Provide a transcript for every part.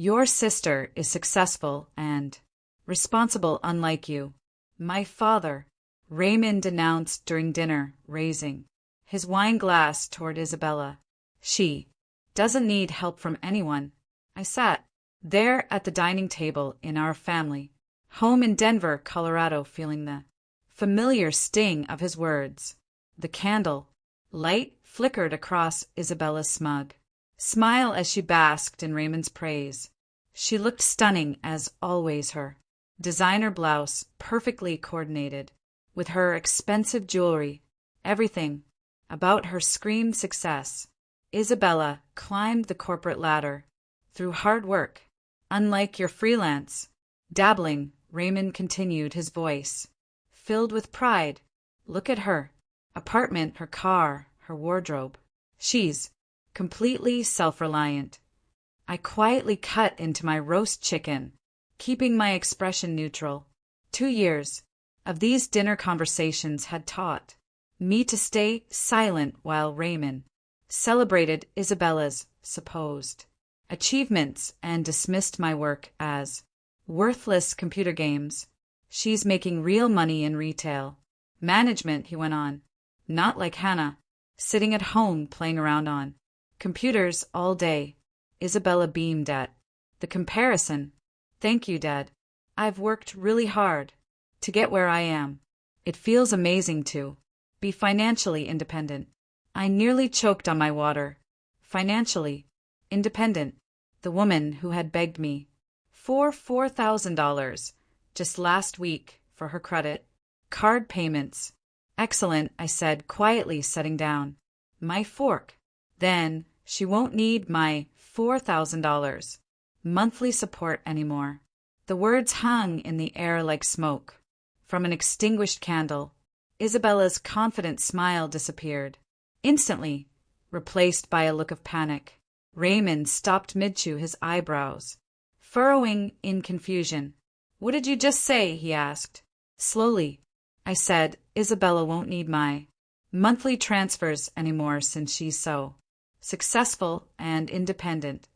Your sister is successful and responsible unlike you. My father, Raymond announced during dinner, raising his wine glass toward Isabella. She doesn't need help from anyone. I sat there at the dining table in our family home in Denver, Colorado, feeling the familiar sting of his words. The candle light flickered across Isabella's smug smile as she basked in Raymond's praise. She looked stunning as always, her designer blouse perfectly coordinated with her expensive jewelry. Everything about her screamed success. Isabella climbed the corporate ladder through hard work. Unlike your freelance dabbling, Raymond continued, his voice filled with pride. Look at her apartment, her car, her wardrobe. She's completely self-reliant. I quietly cut into my roast chicken, keeping my expression neutral. 2 years of these dinner conversations had taught me to stay silent while Raymond celebrated Isabella's supposed achievements and dismissed my work as worthless computer games. She's making real money in retail management, he went on. Not like Hannah, sitting at home playing around on computers all day. Isabella beamed at the comparison. Thank you, Dad. I've worked really hard to get where I am. It feels amazing to be financially independent. I nearly choked on my water. Financially independent. The woman who had begged me for $4,000 just last week for her credit card payments. Excellent, I said quietly, setting down my fork. Then she won't need my $4,000 monthly support anymore. The words hung in the air like smoke from an extinguished candle. Isabella's confident smile disappeared, instantly replaced by a look of panic. Raymond stopped mid-chew, his eyebrows furrowing in confusion. What did you just say? He asked. Slowly, I said, Isabella won't need my monthly transfers anymore since she's so successful and independent.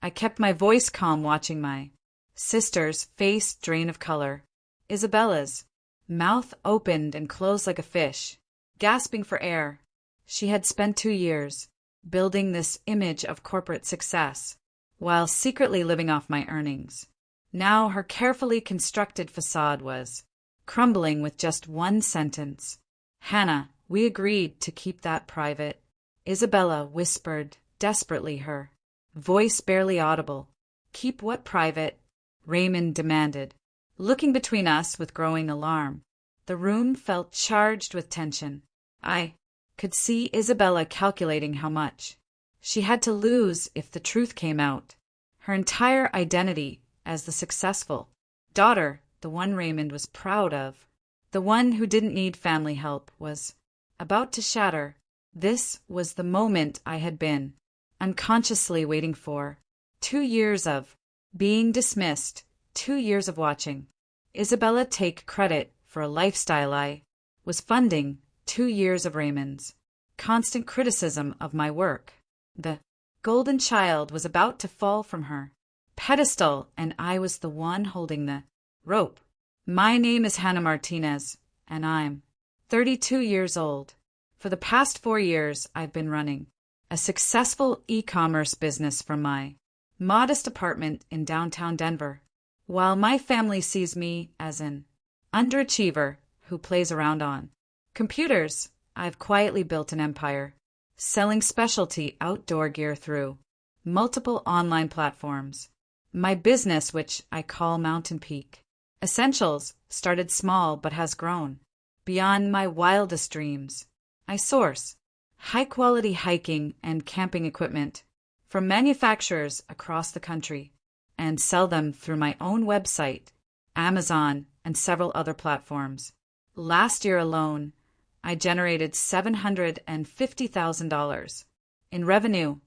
I kept my voice calm, watching my sister's face drain of color. Isabella's mouth opened and closed like a fish, gasping for air. She had spent 2 years building this image of corporate success while secretly living off my earnings. Now her carefully constructed facade was crumbling with just one sentence. Hannah, we agreed to keep that private. Isabella whispered desperately, her voice barely audible. Keep what private? Raymond demanded, looking between us with growing alarm. The room felt charged with tension. I could see Isabella calculating how much she had to lose if the truth came out. Her entire identity as the successful daughter, the one Raymond was proud of, the one who didn't need family help, was about to shatter. This was the moment I had been unconsciously waiting for. 2 years of being dismissed, 2 years of watching Isabella take credit for a lifestyle I was funding, 2 years of Raymond's constant criticism of my work. The golden child was about to fall from her pedestal, and I was the one holding the rope. My name is Hannah Martinez, and I'm 32 years old. For the past 4 years, I've been running a successful e-commerce business from my modest apartment in downtown Denver. While my family sees me as an underachiever who plays around on computers, I've quietly built an empire, selling specialty outdoor gear through multiple online platforms. My business, which I call Mountain Peak Essentials, started small but has grown beyond my wildest dreams. I source high-quality hiking and camping equipment from manufacturers across the country and sell them through my own website, Amazon, and several other platforms. Last year alone, I generated $750,000 in revenue.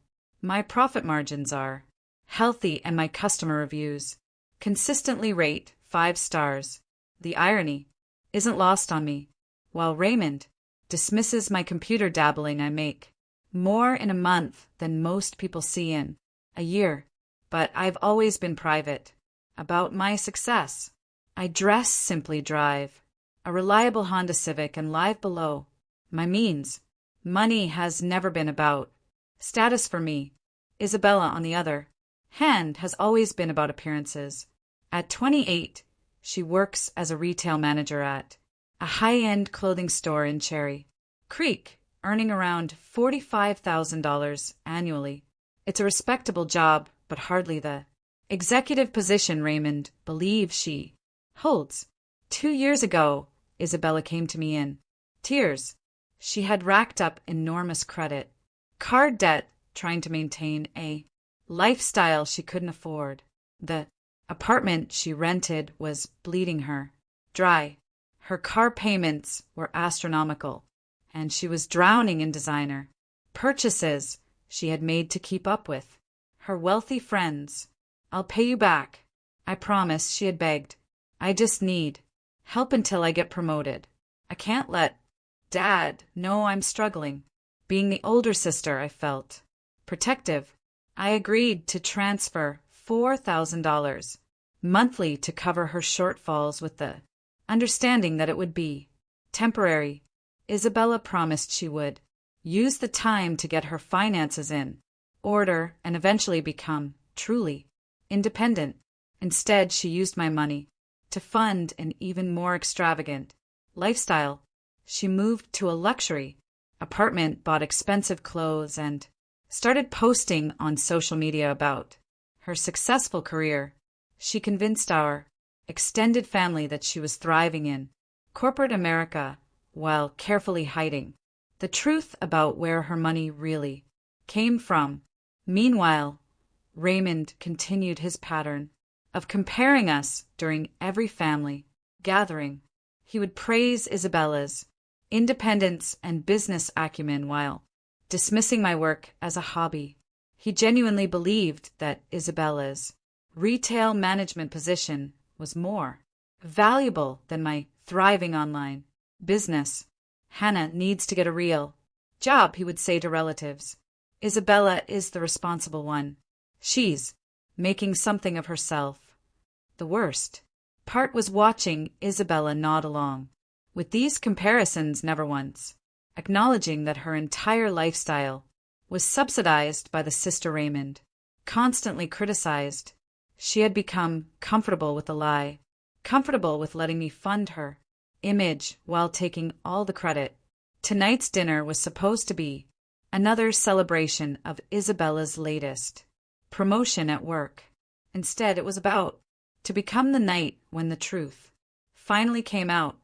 My profit margins are healthy, and my customer reviews consistently rate 5 stars. The irony isn't lost on me. While Raymond dismisses my computer dabbling, I make more in a month than most people see in a year. but I've always been private about my success. I dress, simply drive a reliable Honda Civic and live below my means. Money has never been about status for me. Isabella, on the other hand, has always been about appearances. At 28, she works as a retail manager at a high-end clothing store in Cherry Creek, earning around $45,000 annually. It's a respectable job, but hardly the executive position Raymond believes she holds. 2 years ago, Isabella came to me in tears. She had racked up enormous credit card debt trying to maintain a lifestyle she couldn't afford. The apartment she rented was bleeding her dry. Her car payments were astronomical, and she was drowning in designer purchases she had made to keep up with her wealthy friends. "I'll pay you back, I promise," she had begged. "I just need help until I get promoted. I can't let Dad know I'm struggling." Being the older sister, I felt protective. I agreed to transfer $4,000 monthly to cover her shortfalls, with the understanding that it would be temporary. Isabella promised she would use the time to get her finances in order and eventually become truly independent. Instead, she used my money to fund an even more extravagant lifestyle. She moved to a luxury apartment, bought expensive clothes, and started posting on social media about her successful career. She convinced our extended family that she was thriving in corporate America while carefully hiding the truth about where her money really came from. Meanwhile, Raymond continued his pattern of comparing us during every family gathering. He would praise Isabella's independence and business acumen while dismissing my work as a hobby. He genuinely believed that Isabella's retail management position was more valuable than my thriving online business. "Hannah needs to get a real job," he would say to relatives. "Isabella is the responsible one. She's making something of herself." The worst part was watching Isabella nod along with these comparisons, never once acknowledging that her entire lifestyle was subsidized by the sister Raymond constantly criticized. She had become comfortable with the lie, comfortable with letting me fund her image while taking all the credit. Tonight's dinner was supposed to be another celebration of Isabella's latest promotion at work. Instead, it was about to become the night when the truth finally came out.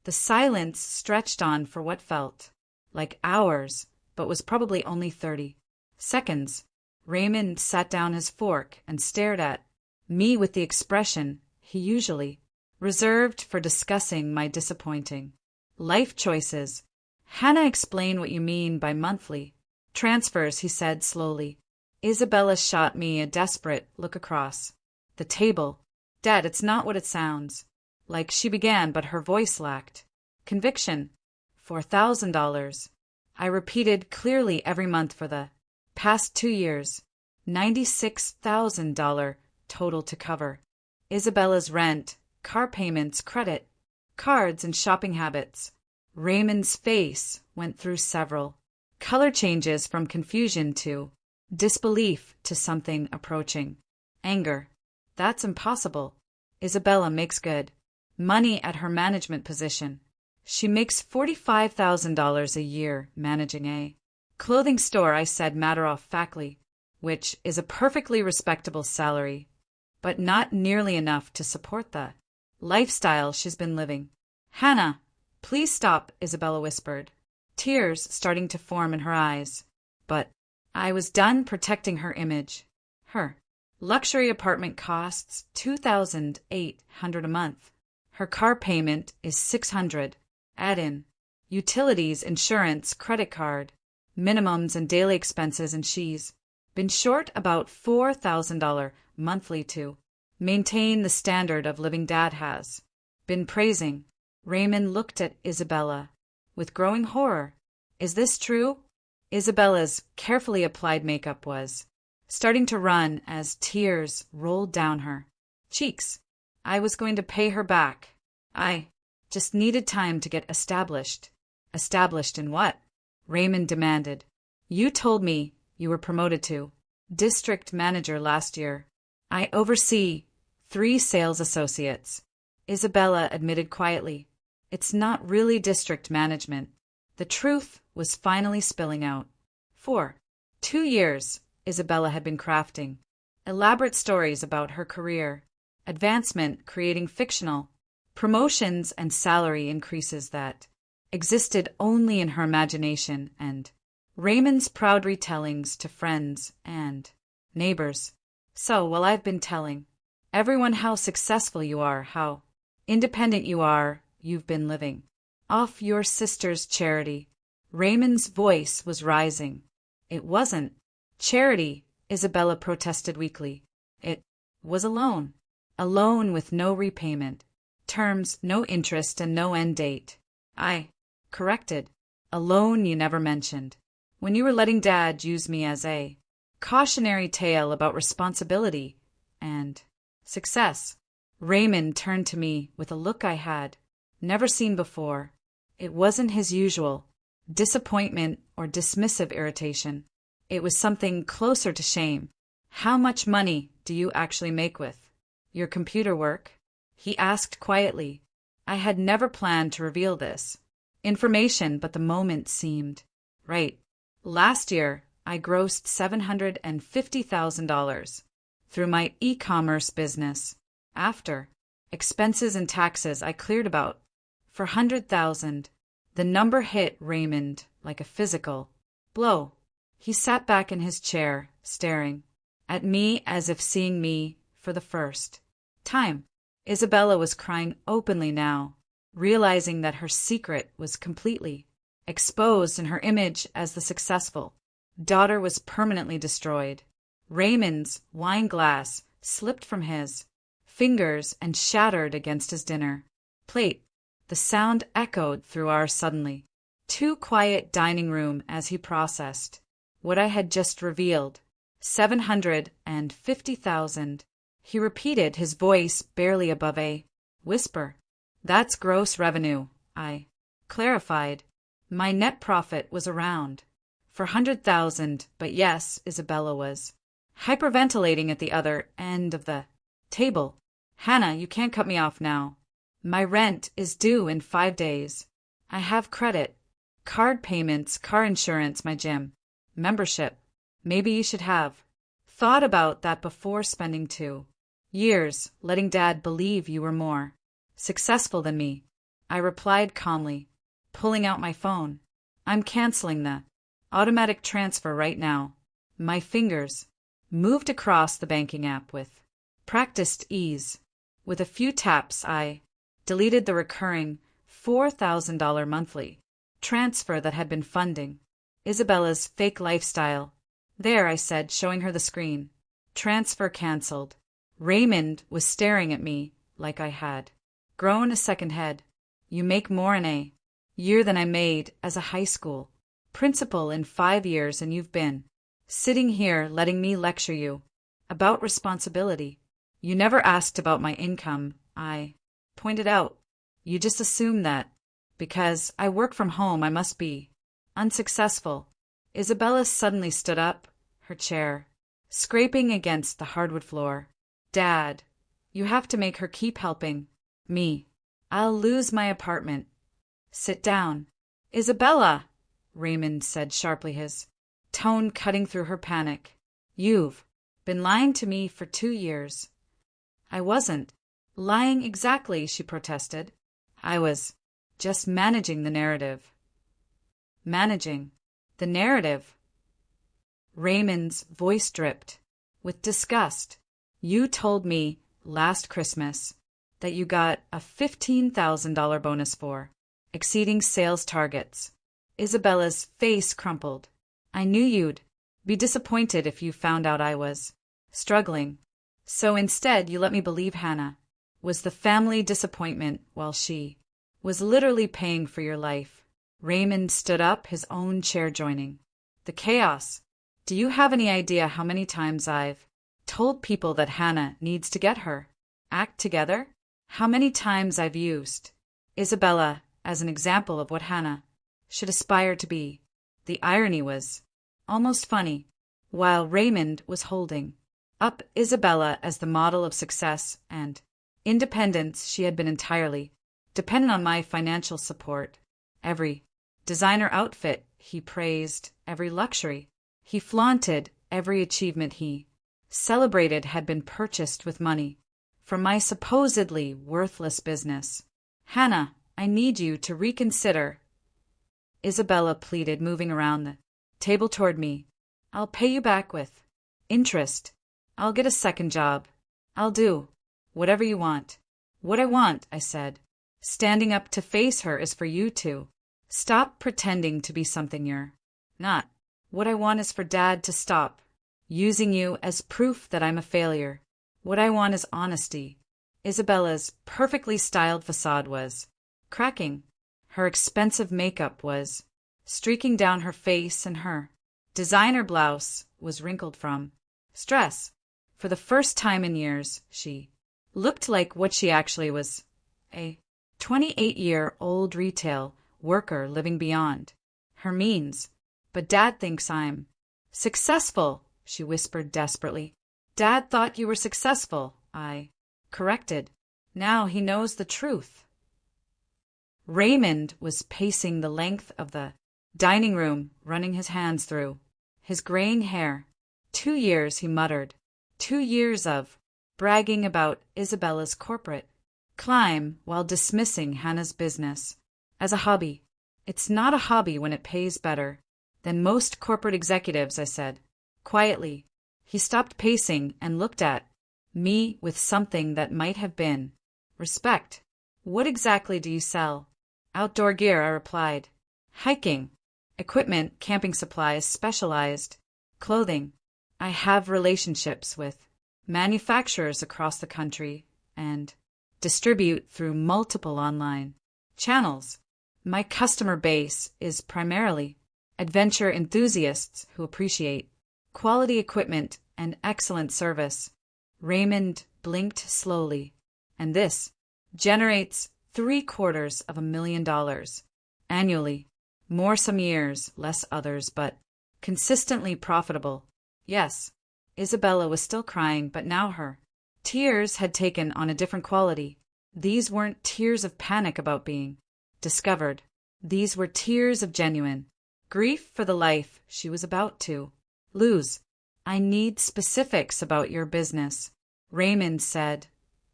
The silence stretched on for what felt like hours, but was probably only 30 seconds. Raymond sat down his fork and stared at me with the expression he usually reserved for discussing my disappointing life choices. "Hannah, explain what you mean by monthly transfers," he said slowly. Isabella shot me a desperate look across the table. "Dad, it's not what it sounds like," she began, but her voice lacked conviction. $4,000. I repeated clearly, every month for the past 2 years. $96,000 total to cover Isabella's rent, car payments, credit cards, and shopping habits. Raymond's face went through several color changes, from confusion to disbelief to something approaching anger. "That's impossible. Isabella makes good money at her management position. She makes $45,000 a year managing a clothing store," I said matter-of-factly, "which is a perfectly respectable salary, but not nearly enough to support the lifestyle she's been living." "Hannah, please stop," Isabella whispered, tears starting to form in her eyes. But I was done protecting her image. Her luxury apartment costs $2,800 a month. Her car payment is $600. Add in utilities, insurance, credit card minimums, and daily expenses, and she's been short about $4,000 monthly to maintain the standard of living Dad has been praising. Raymond looked at Isabella with growing horror. "Is this true?" Isabella's carefully applied makeup was starting to run as tears rolled down her cheeks. I was going to pay her back. I just needed time to get established. Established in what? Raymond demanded. You told me you were promoted to district manager last year. I oversee 3 sales associates. Isabella admitted quietly. It's not really district management. The truth was finally spilling out. For 2 years, Isabella had been crafting elaborate stories about her career, advancement, creating fictional promotions and salary increases that existed only in her imagination, and Raymond's proud retellings to friends and neighbors. So, while I've been telling everyone how successful you are, how independent you are, you've been living off your sister's charity. Raymond's voice was rising. It wasn't charity, Isabella protested weakly. It was a loan. A loan with no repayment, terms, no interest, and no end date. I corrected. A loan you never mentioned. When you were letting Dad use me as a cautionary tale about responsibility and success. Raymond turned to me with a look I had never seen before. It wasn't his usual disappointment or dismissive irritation. It was something closer to shame. How much money do you actually make with your computer work? He asked quietly. I had never planned to reveal this information, but the moment seemed right. Last year, I grossed $750,000 through my e-commerce business. After expenses and taxes, I cleared about $400,000. The number hit Raymond like a physical blow. He sat back in his chair, staring at me as if seeing me for the first time. Isabella was crying openly now, realizing that her secret was completely exposed and her image as the successful daughter was permanently destroyed. Raymond's wine glass slipped from his fingers and shattered against his dinner plate. The sound echoed through our suddenly too quiet dining room as he processed what I had just revealed. 750,000. He repeated, his voice barely above a whisper. That's gross revenue, I clarified. My net profit was around 400,000, but yes, Isabella was hyperventilating at the other end of the table. Hannah, you can't cut me off now. My rent is due in 5 days. I have credit, card payments, car insurance, my gym membership. Maybe you should have thought about that before spending 2 years letting Dad believe you were more successful than me. I replied calmly, pulling out my phone. I'm canceling the automatic transfer right now. My fingers moved across the banking app with practiced ease. With a few taps, I deleted the recurring $4,000 monthly transfer that had been funding Isabella's fake lifestyle. There, I said, showing her the screen. Transfer canceled. Raymond was staring at me like I had grown a second head. You make more in a year than I made as a high school principal in 5 years, and you've been sitting here letting me lecture you about responsibility. You never asked about my income, I pointed out. You just assumed that because I work from home I must be unsuccessful. Isabella suddenly stood up, her chair scraping against the hardwood floor. Dad, you have to make her keep helping me. I'll lose my apartment. Sit down. Isabella, Raymond said sharply, his tone cutting through her panic. You've been lying to me for 2 years. I wasn't lying exactly, she protested. I was just managing the narrative. Managing the narrative? Raymond's voice dripped with disgust. You told me last Christmas that you got a $15,000 bonus for exceeding sales targets. Isabella's face crumpled. I knew you'd be disappointed if you found out I was struggling. So instead you let me believe Hannah was the family disappointment while she was literally paying for your life. Raymond stood up, his own chair joining the chaos. Do you have any idea how many times I've told people that Hannah needs to get her act together? How many times I've used Isabella as an example of what Hannah should aspire to be? The irony was almost funny. While Raymond was holding up Isabella as the model of success and independence, she had been entirely dependent on my financial support. Every designer outfit he praised, every luxury he flaunted, every achievement he celebrated had been purchased with money from my supposedly worthless business. Hannah, I need you to reconsider, Isabella pleaded, moving around the table toward me. I'll pay you back with interest. I'll get a second job. I'll do whatever you want. What I want, I said, standing up to face her, is for you to stop pretending to be something you're not. What I want is for Dad to stop using you as proof that I'm a failure. What I want is honesty. Isabella's perfectly styled facade was cracking. Her expensive makeup was streaking down her face, and her designer blouse was wrinkled from stress. For the first time in years, she looked like what she actually was, a 28-year-old retail worker living beyond her means. But Dad thinks I'm successful, she whispered desperately. Dad thought you were successful, I corrected. Now he knows the truth. Raymond was pacing the length of the dining room, running his hands through his graying hair. 2 years, he muttered. 2 years of bragging about Isabella's corporate climb while dismissing Hannah's business as a hobby. It's not a hobby when it pays better than most corporate executives, I said quietly. He stopped pacing and looked at me with something that might have been respect. What exactly do you sell? Outdoor gear, I replied. Hiking equipment, camping supplies, specialized clothing. I have relationships with manufacturers across the country and distribute through multiple online channels. My customer base is primarily adventure enthusiasts who appreciate quality equipment and excellent service. Raymond blinked slowly. And this generates $750,000 annually. More some years, less others, but consistently profitable. Yes, Isabella was still crying, but now her tears had taken on a different quality. These weren't tears of panic about being discovered. These were tears of genuine grief for the life she was about to lose. I need specifics about your business, Raymond said,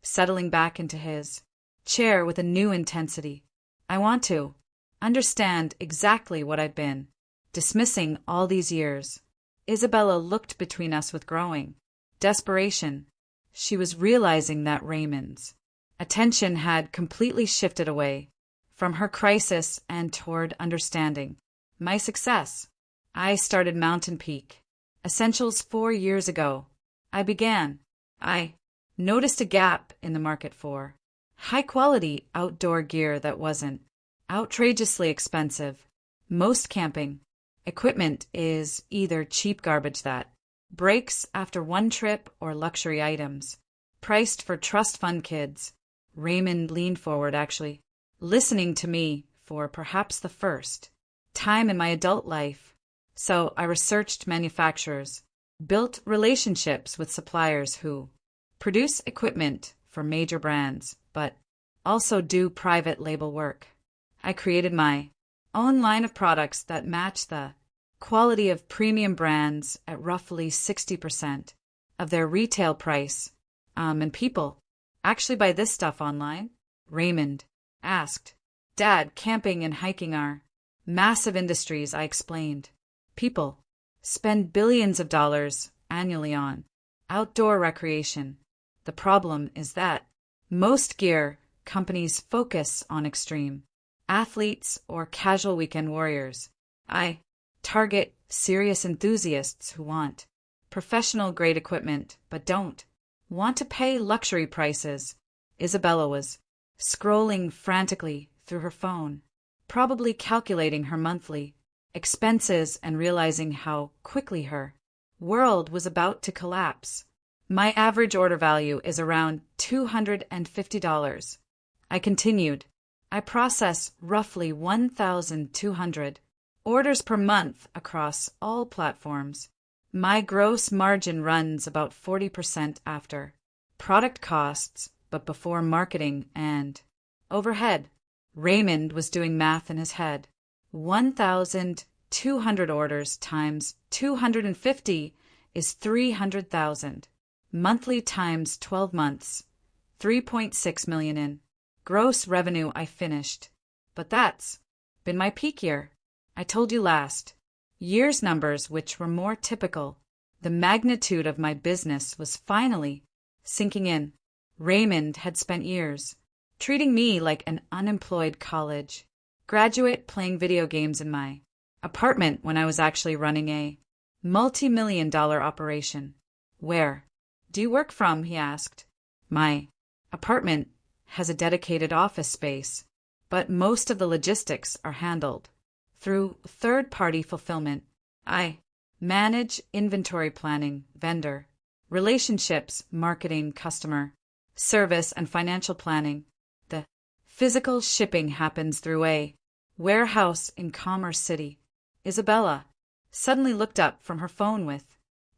settling back into his chair with a new intensity. I want to understand exactly what I've been dismissing all these years. Isabella looked between us with growing desperation. She was realizing that Raymond's attention had completely shifted away from her crisis and toward understanding my success. I started Mountain Peak Essentials 4 years ago. I noticed a gap in the market for high-quality outdoor gear that wasn't outrageously expensive. Most camping equipment is either cheap garbage that breaks after one trip or luxury items priced for trust fund kids. Raymond leaned forward, actually listening to me for perhaps the first time in my adult life. So I researched manufacturers, built relationships with suppliers who produce equipment for major brands, but also do private label work. I created my own line of products that match the quality of premium brands at roughly 60% of their retail price. And people actually buy this stuff online? Raymond asked. Dad, camping and hiking are massive industries, I explained. People spend billions of dollars annually on outdoor recreation. The problem is that most gear companies focus on extreme athletes or casual weekend warriors. I target serious enthusiasts who want professional-grade equipment but don't want to pay luxury prices. Isabella was scrolling frantically through her phone, probably calculating her monthly expenses and realizing how quickly her world was about to collapse. My average order value is around $250. I continued. I process roughly 1,200 orders per month across all platforms. My gross margin runs about 40% after product costs, but before marketing and overhead. Raymond was doing math in his head. 1,200 orders times 250 is 300,000. Monthly times 12 months. 3.6 million in gross revenue. I finished. But that's been my peak year. I told you last year's numbers, which were more typical. The magnitude of my business was finally sinking in. Raymond had spent years treating me like an unemployed college graduate playing video games in my apartment when I was actually running a multi-million-dollar operation. Where do you work from? He asked. My apartment has a dedicated office space, but most of the logistics are handled through third-party fulfillment. I manage inventory planning, vendor relationships, marketing, customer service, and financial planning. The physical shipping happens through a warehouse in Commerce City. Isabella suddenly looked up from her phone with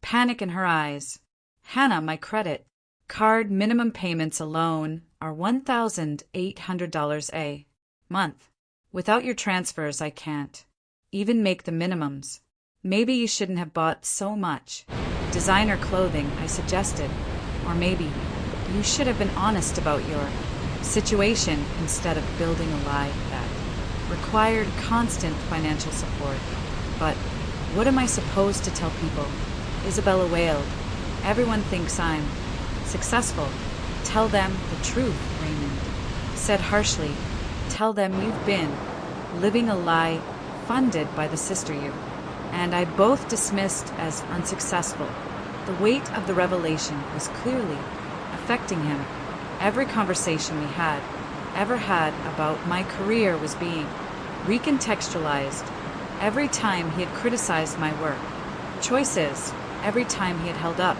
panic in her eyes. Hannah, my credit card minimum payments alone are $1,800 a month. Without your transfers, I can't even make the minimums. Maybe you shouldn't have bought so much designer clothing, I suggested. Or maybe you should have been honest about your situation instead of building a lie that required constant financial support. But what am I supposed to tell people? Isabella wailed. Everyone thinks I'm successful. Tell them the truth, Raymond said harshly. Tell them you've been living a lie funded by the sister you and I both dismissed as unsuccessful. The weight of the revelation was clearly affecting him. Every conversation we had ever had about my career was being recontextualized. Every time he had criticized my work choices, every time he had held up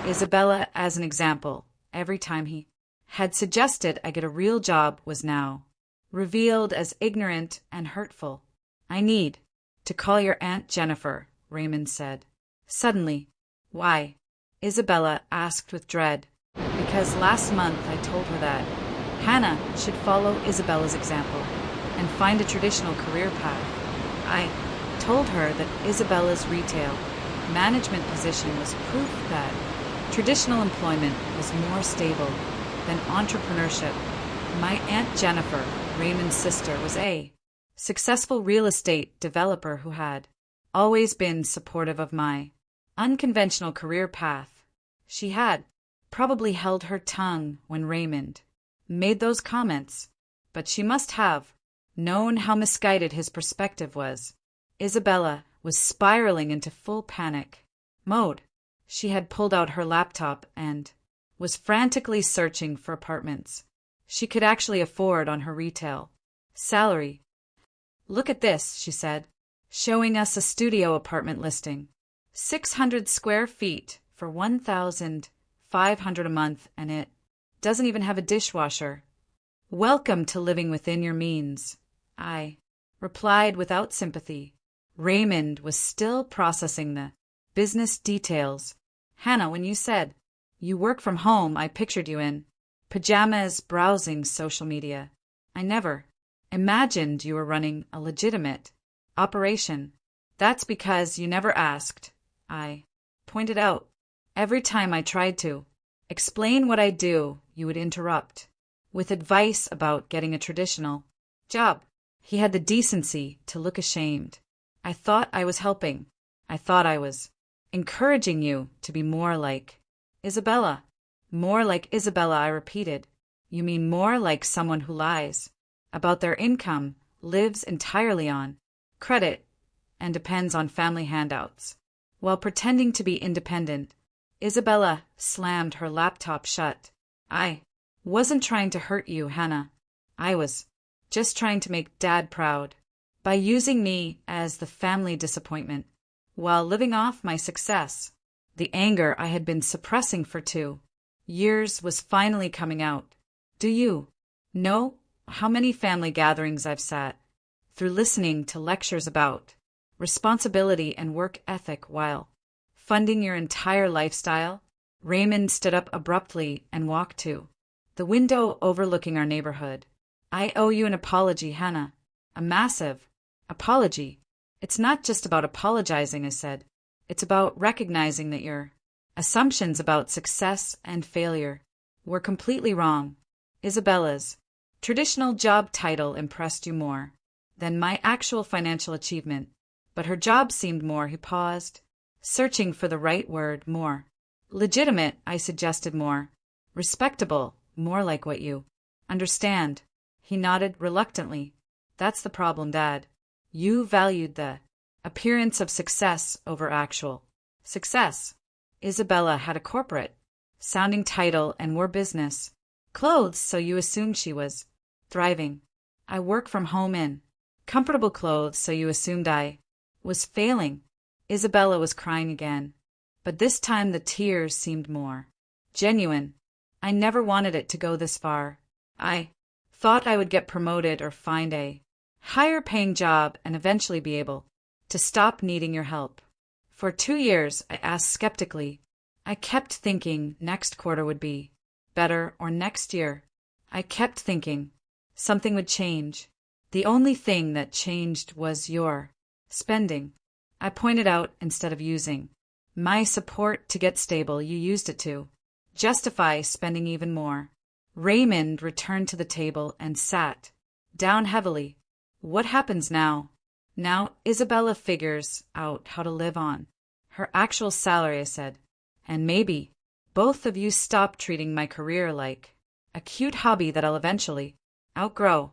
Isabella as an example, every time he had suggested I get a real job was now revealed as ignorant and hurtful. I need to call your Aunt Jennifer, Raymond said. Suddenly. Why? Isabella asked with dread. Because last month I told her that Hannah should follow Isabella's example and find a traditional career path. I told her that Isabella's retail management position was proof that traditional employment was more stable than entrepreneurship. My Aunt Jennifer, Raymond's sister, was a successful real estate developer who had always been supportive of my unconventional career path. She had probably held her tongue when Raymond made those comments, but she must have known how misguided his perspective was. Isabella was spiraling into full panic mode. She had pulled out her laptop and was frantically searching for apartments she could actually afford on her retail salary. Look at this, she said, showing us a studio apartment listing. 600 square feet for $1,500 a month, and it doesn't even have a dishwasher. Welcome to living within your means, I replied without sympathy. Raymond was still processing the business details. Hannah, when you said you work from home, I pictured you in pajamas browsing social media. I never imagined you were running a legitimate operation. That's because you never asked, I pointed out. Every time I tried to explain what I do, you would interrupt with advice about getting a traditional job. He had the decency to look ashamed. I thought I was helping. I thought I was encouraging you to be more like Isabella. More like Isabella, I repeated. You mean more like someone who lies about their income, lives entirely on credit, and depends on family handouts, while pretending to be independent. Isabella slammed her laptop shut. I wasn't trying to hurt you, Hannah. I was just trying to make Dad proud by using me as the family disappointment while living off my success. The anger I had been suppressing for 2 years was finally coming out. Do you know how many family gatherings I've sat through listening to lectures about responsibility and work ethic while funding your entire lifestyle? Raymond stood up abruptly and walked to the window overlooking our neighborhood. I owe you an apology, Hannah. A massive apology. It's not just about apologizing, I said. It's about recognizing that your assumptions about success and failure were completely wrong. Isabella's traditional job title impressed you more than my actual financial achievement, but her job seemed more, he paused, searching for the right word, more legitimate, I suggested, more respectable, more like what you understand. He nodded reluctantly. That's the problem, Dad. You valued the appearance of success over actual success. Isabella had a corporate sounding title and wore business clothes, so you assumed she was thriving. I work from home in comfortable clothes, so you assumed I was failing. Isabella was crying again, but this time the tears seemed more genuine. I never wanted it to go this far. I thought I would get promoted or find a higher paying job and eventually be able to stop needing your help. For 2 years, I asked skeptically. I kept thinking next quarter would be better, or next year. I kept thinking something would change. The only thing that changed was your spending. I pointed out, instead of using my support to get stable, you used it to justify spending even more. Raymond returned to the table and sat down heavily. What happens now? Now Isabella figures out how to live on her actual salary, I said. And maybe both of you stop treating my career like a cute hobby that I'll eventually outgrow.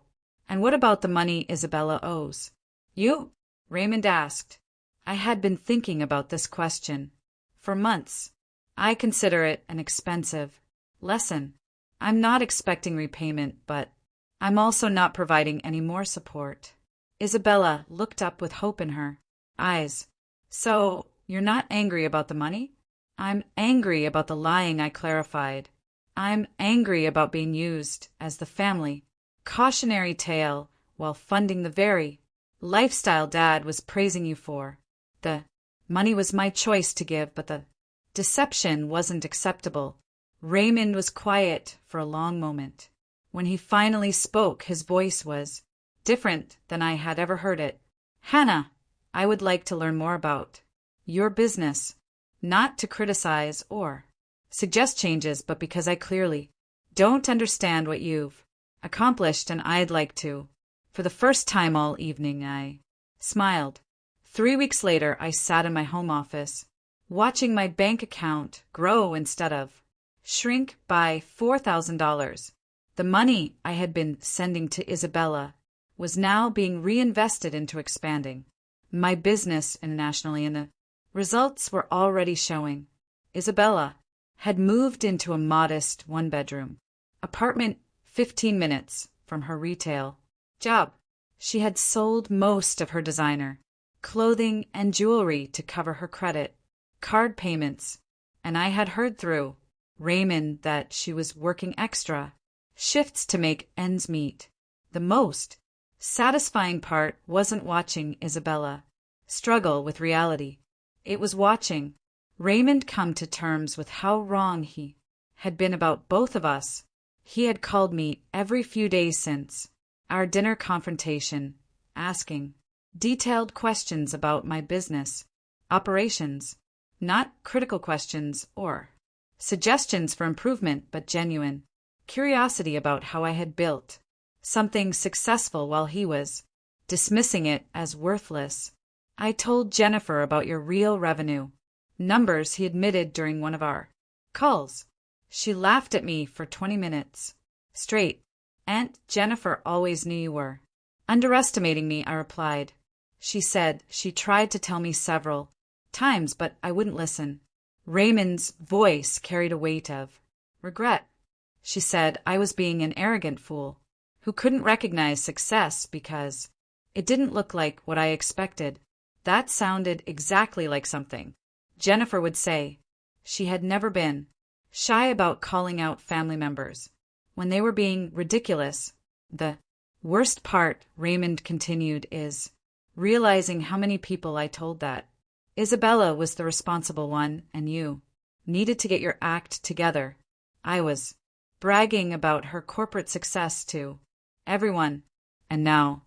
And what about the money Isabella owes you? Raymond asked. I had been thinking about this question for months. I consider it an expensive lesson. I'm not expecting repayment, but I'm also not providing any more support. Isabella looked up with hope in her eyes. So, you're not angry about the money? I'm angry about the lying, I clarified. I'm angry about being used as the family cautionary tale while funding the very lifestyle Dad was praising you for. The money was my choice to give, but the deception wasn't acceptable. Raymond was quiet for a long moment. When he finally spoke, his voice was different than I had ever heard it. Hannah, I would like to learn more about your business, not to criticize or suggest changes, but because I clearly don't understand what you've accomplished, and I'd like to. For the first time all evening, I smiled. 3 weeks later, I sat in my home office, watching my bank account grow instead of shrink by $4,000. The money I had been sending to Isabella was now being reinvested into expanding my business internationally, and the results were already showing. Isabella had moved into a modest one-bedroom apartment 15 minutes from her retail job. She had sold most of her designer clothing and jewelry to cover her credit card payments, and I had heard through Raymond that she was working extra shifts to make ends meet. The most satisfying part wasn't watching Isabella struggle with reality. It was watching Raymond come to terms with how wrong he had been about both of us. He had called me every few days since our dinner confrontation, asking detailed questions about my business operations, not critical questions or suggestions for improvement, but genuine curiosity about how I had built something successful while he was dismissing it as worthless. I told Jennifer about your real revenue numbers, he admitted during one of our calls. She laughed at me for 20 minutes straight. Aunt Jennifer always knew you were underestimating me, I replied. She said she tried to tell me several times, but I wouldn't listen. Raymond's voice carried a weight of regret. She said I was being an arrogant fool who couldn't recognize success because it didn't look like what I expected. That sounded exactly like something Jennifer would say. She had never been shy about calling out family members when they were being ridiculous. The worst part, Raymond continued, is realizing how many people I told that Isabella was the responsible one and you needed to get your act together. I was bragging about her corporate success to everyone, and now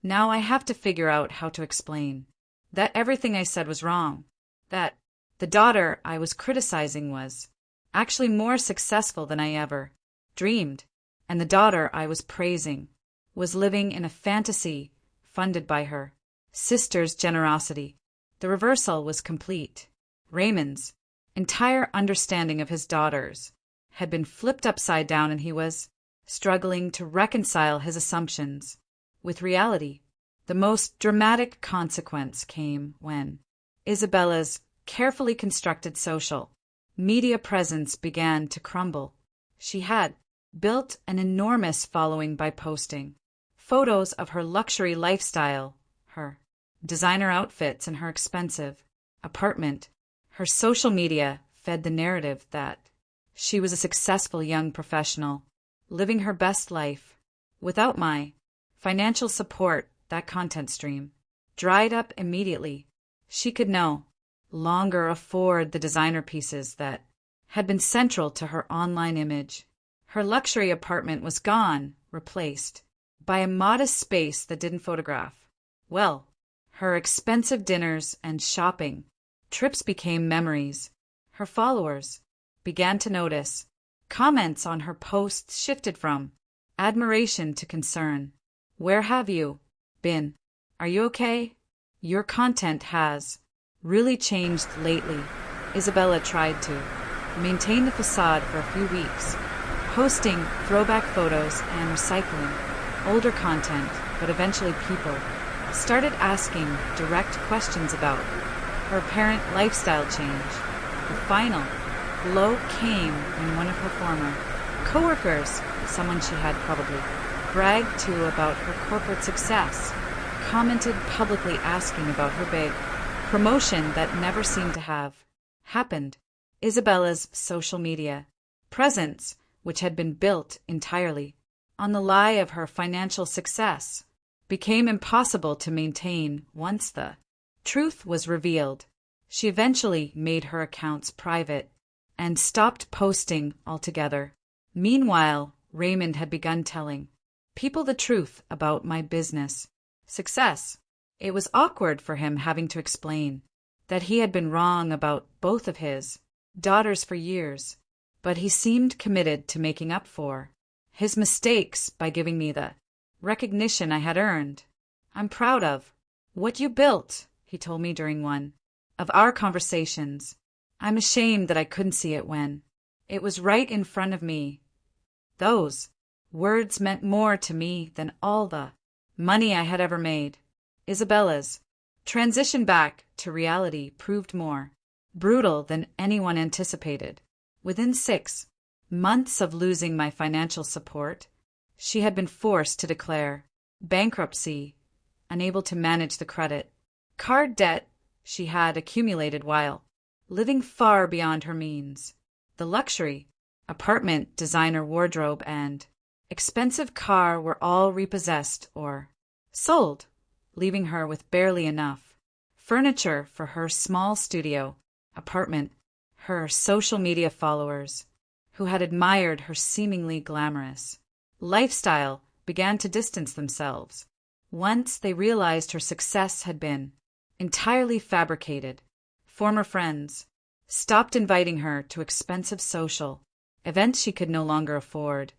I have to figure out how to explain that everything I said was wrong, that the daughter I was criticizing was actually more successful than I ever dreamed, and the daughter I was praising was living in a fantasy funded by her sister's generosity. The reversal was complete. Raymond's entire understanding of his daughters had been flipped upside down, and he was struggling to reconcile his assumptions with reality. The most dramatic consequence came when Isabella's carefully constructed social media presence began to crumble. She had built an enormous following by posting photos of her luxury lifestyle, her designer outfits, and her expensive apartment. Her social media fed the narrative that she was a successful young professional, living her best life. Without my financial support, that content stream dried up immediately. She could no longer afford the designer pieces that had been central to her online image. Her luxury apartment was gone, replaced by a modest space that didn't photograph well. Her expensive dinners and shopping trips became memories. Her followers began to notice. Comments on her posts shifted from admiration to concern. Where have you been? Are you okay? Your content has really changed lately. Isabella tried to maintain the facade for a few weeks, posting throwback photos and recycling older content, but eventually people started asking direct questions about her apparent lifestyle change. The final blow came when one of her former coworkers, someone she had probably bragged to about her corporate success, commented publicly asking about her big promotion that never seemed to have happened. Isabella's social media presence, which had been built entirely on the lie of her financial success, became impossible to maintain once the truth was revealed. She eventually made her accounts private and stopped posting altogether. Meanwhile, Raymond had begun telling people the truth about my business success. It was awkward for him having to explain that he had been wrong about both of his daughters for years, but he seemed committed to making up for his mistakes by giving me the recognition I had earned. I'm proud of what you built, he told me during one of our conversations. I'm ashamed that I couldn't see it when it was right in front of me. Those words meant more to me than all the money I had ever made. Isabella's transition back to reality proved more brutal than anyone anticipated. Within 6 months of losing my financial support, she had been forced to declare bankruptcy, unable to manage the credit card debt she had accumulated while living far beyond her means. The luxury apartment, designer wardrobe, and expensive car were all repossessed or sold, leaving her with barely enough furniture for her small studio apartment. Her social media followers, who had admired her seemingly glamorous lifestyle, began to distance themselves once they realized her success had been entirely fabricated. Former friends stopped inviting her to expensive social events she could no longer afford,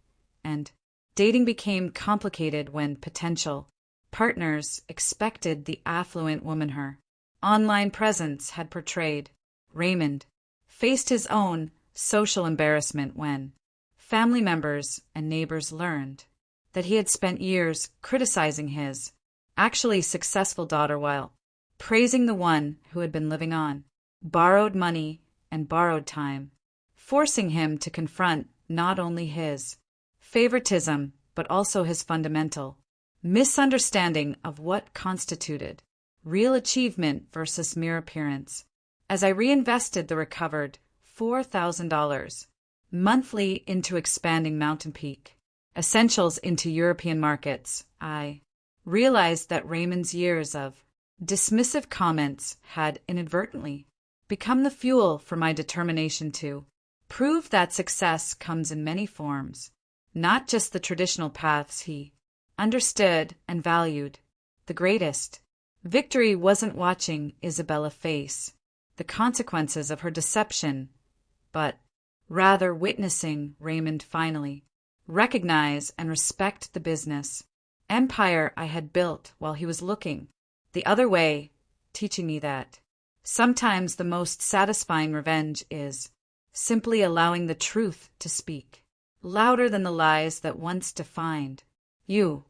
and dating became complicated when potential partners expected the affluent woman her online presence had portrayed. Raymond faced his own social embarrassment when family members and neighbors learned that he had spent years criticizing his actually successful daughter while praising the one who had been living on borrowed money and borrowed time, forcing him to confront not only his favoritism but also his fundamental misunderstanding of what constituted real achievement versus mere appearance. As I reinvested the recovered $4,000 monthly into expanding Mountain Peak, essentials into European markets. I realized that Raymond's years of dismissive comments had inadvertently become the fuel for my determination to prove that success comes in many forms, not just the traditional paths he understood and valued. The greatest victory wasn't watching Isabella face the consequences of her deception, but rather witnessing Raymond finally recognize and respect the business empire I had built while he was looking the other way, teaching me that sometimes the most satisfying revenge is simply allowing the truth to speak louder than the lies that once defined you.